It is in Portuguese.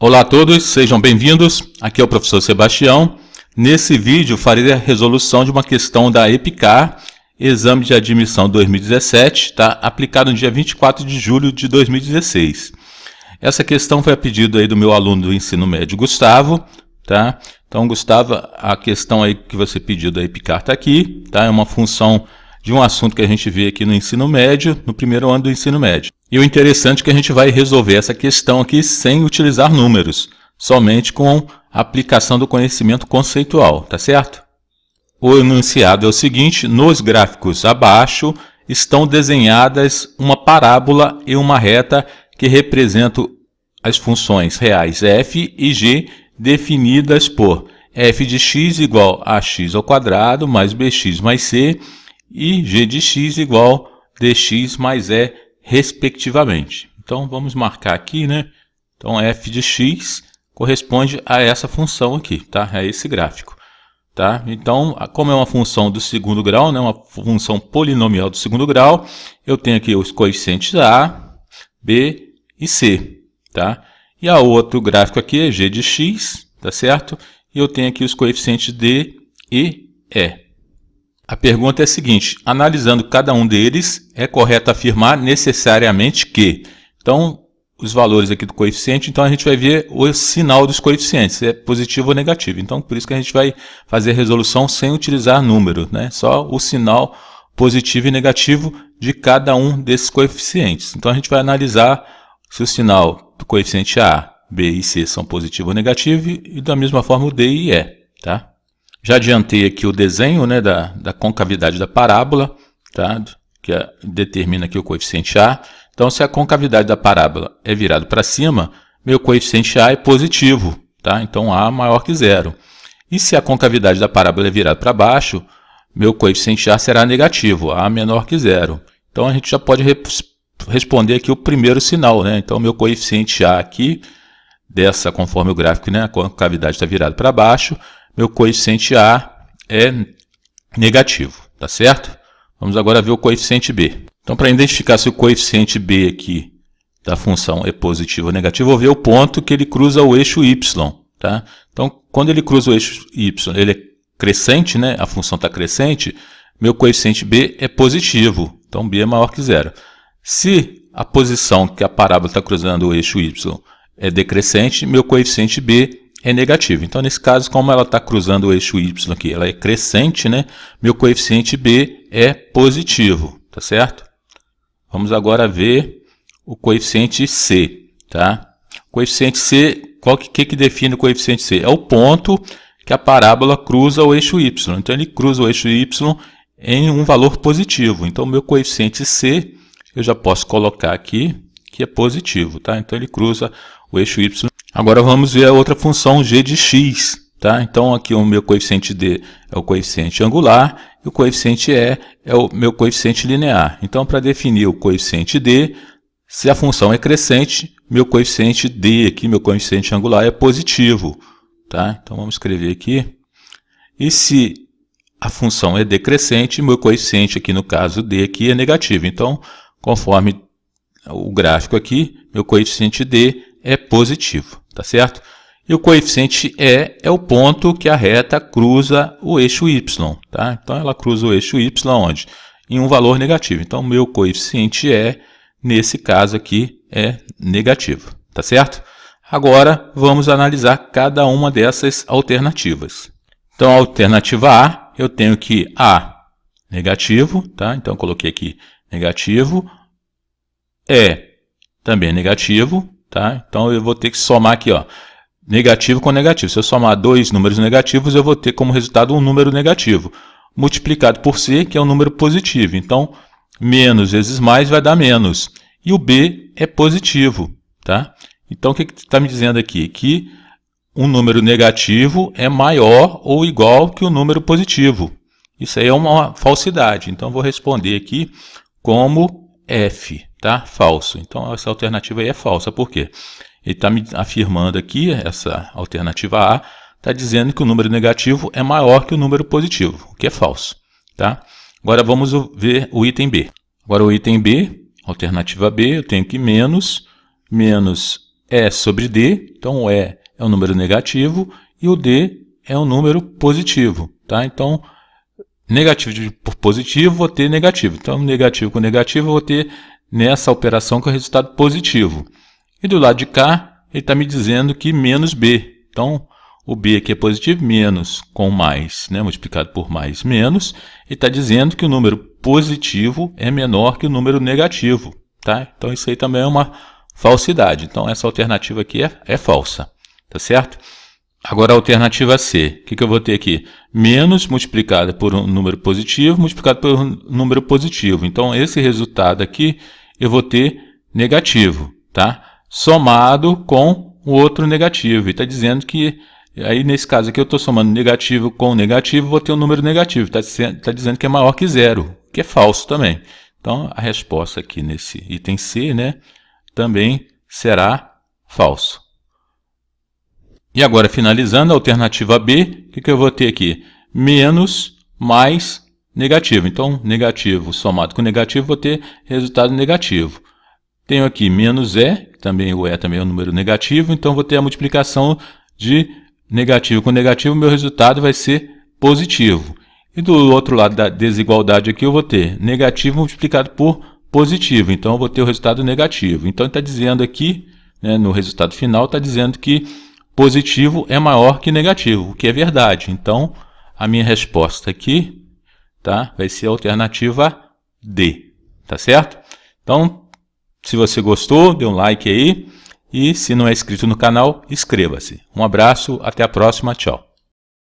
Olá a todos, sejam bem-vindos. Aqui é o professor Sebastião. Nesse vídeo farei a resolução de uma questão da EPICAR, Exame de Admissão 2017, tá? Aplicado no dia 24 de julho de 2016. Essa questão foi a pedido aí do meu aluno do ensino médio, Gustavo, tá? Então, Gustavo, a questão aí que você pediu da EPICAR está aqui, tá? É uma função de um assunto que a gente vê aqui no ensino médio, no primeiro ano do ensino médio. E o interessante é que a gente vai resolver essa questão aqui sem utilizar números, somente com a aplicação do conhecimento conceitual, tá certo? O enunciado é o seguinte: nos gráficos abaixo estão desenhadas uma parábola e uma reta que representam as funções reais f e g definidas por f de x igual a x ao quadrado mais bx mais c e g de x igual dx mais e, respectivamente. Então, vamos marcar aqui, né? Então, f de x corresponde a essa função aqui, tá? A esse gráfico, tá? Então, como é uma função do segundo grau, né? Uma função polinomial do segundo grau, eu tenho aqui os coeficientes a, b e c, tá? E a outro gráfico aqui é g de x, tá certo? E eu tenho aqui os coeficientes d e e. A pergunta é a seguinte: analisando cada um deles, é correto afirmar necessariamente que... Então, os valores aqui do coeficiente, então a gente vai ver o sinal dos coeficientes, se é positivo ou negativo. Então, por isso que a gente vai fazer a resolução sem utilizar número, né? Só o sinal positivo e negativo de cada um desses coeficientes. Então, a gente vai analisar se o sinal do coeficiente A, B e C são positivo ou negativo, e da mesma forma o D e E, tá? Já adiantei aqui o desenho, né, da concavidade da parábola, tá? Que determina aqui o coeficiente A. Então, se a concavidade da parábola é virado para cima, meu coeficiente A é positivo, tá? Então, A maior que zero. E se a concavidade da parábola é virada para baixo, meu coeficiente A será negativo, A menor que zero. Então, a gente já pode responder aqui o primeiro sinal, né? Então, meu coeficiente A aqui, conforme o gráfico, né, a concavidade está virada para baixo, meu coeficiente A é negativo, tá certo? Vamos agora ver o coeficiente B. Então, para identificar se o coeficiente B aqui da função é positivo ou negativo, eu vou ver o ponto que ele cruza o eixo y, tá? Então, quando ele cruza o eixo y, ele é crescente, né? A função está crescente, meu coeficiente B é positivo, então B é maior que zero. Se a posição que a parábola está cruzando o eixo y é decrescente, meu coeficiente B é negativo. Então, nesse caso, como ela está cruzando o eixo y aqui, ela é crescente, né? Meu coeficiente B é positivo, tá certo? Vamos agora ver o coeficiente C, tá? O coeficiente C, que define o coeficiente C? É o ponto que a parábola cruza o eixo y. Então, ele cruza o eixo y em um valor positivo. Então, meu coeficiente C, eu já posso colocar aqui que é positivo, tá? Então, ele cruza o eixo y. Agora vamos ver a outra função g de x, tá? Então aqui o meu coeficiente d é o coeficiente angular e o coeficiente e é o meu coeficiente linear. Então, para definir o coeficiente d, se a função é crescente, meu coeficiente d aqui, meu coeficiente angular é positivo, tá? Então vamos escrever aqui. E se a função é decrescente, meu coeficiente aqui, no caso d aqui, é negativo. Então, conforme o gráfico aqui, meu coeficiente d é positivo, tá certo? E o coeficiente E é o ponto que a reta cruza o eixo y, tá? Então, ela cruza o eixo y onde? Em um valor negativo. Então, meu coeficiente E, nesse caso aqui, é negativo, tá certo? Agora, vamos analisar cada uma dessas alternativas. Então, a alternativa A, eu tenho que A negativo, tá? Então, eu coloquei aqui negativo. E também negativo. Tá? Então, eu vou ter que somar aqui, ó, negativo com negativo. Se eu somar dois números negativos, eu vou ter como resultado um número negativo, multiplicado por C, que é um número positivo. Então, menos vezes mais vai dar menos. E o B é positivo. Tá? Então, o que está me dizendo aqui? Que um número negativo é maior ou igual que o número positivo. Isso aí é uma falsidade. Então, eu vou responder aqui como F. Tá? Falso. Então, essa alternativa aí é falsa. Por quê? Ele está me afirmando aqui, essa alternativa A, está dizendo que o número negativo é maior que o número positivo, o que é falso. Tá? Agora, vamos ver o item B. Agora, o item B, alternativa B, eu tenho que menos E sobre D, então o E é um número negativo e o D é um número positivo, tá? Então, negativo por positivo, vou ter negativo. Então, negativo com negativo, eu vou ter nessa operação com o resultado positivo. E do lado de cá, ele está me dizendo que menos B. Então, o B aqui é positivo, menos com mais, né, multiplicado por mais, menos. Ele está dizendo que o número positivo é menor que o número negativo. Tá? Então, isso aí também é uma falsidade. Então, essa alternativa aqui é falsa. Tá certo? Agora, a alternativa C. O que eu vou ter aqui? Menos multiplicado por um número positivo, multiplicado por um número positivo. Então, esse resultado aqui, eu vou ter negativo, tá? Somado com o outro negativo. E está dizendo que, aí nesse caso aqui, eu estou somando negativo com negativo, vou ter um número negativo. Está dizendo que é maior que zero, que é falso também. Então, a resposta aqui nesse item C, né, também será falso. E agora, finalizando, a alternativa B, o que eu vou ter aqui? Menos mais negativo. Então, negativo somado com negativo, vou ter resultado negativo. Tenho aqui menos E, também o E também é um número negativo, então vou ter a multiplicação de negativo com negativo, meu resultado vai ser positivo. E do outro lado da desigualdade aqui, eu vou ter negativo multiplicado por positivo, então eu vou ter o resultado negativo. Então, está dizendo aqui, né, no resultado final, está dizendo que positivo é maior que negativo, o que é verdade. Então, a minha resposta aqui, tá, vai ser a alternativa D. Tá certo? Então, se você gostou, dê um like aí. E se não é inscrito no canal, inscreva-se. Um abraço, até a próxima, tchau.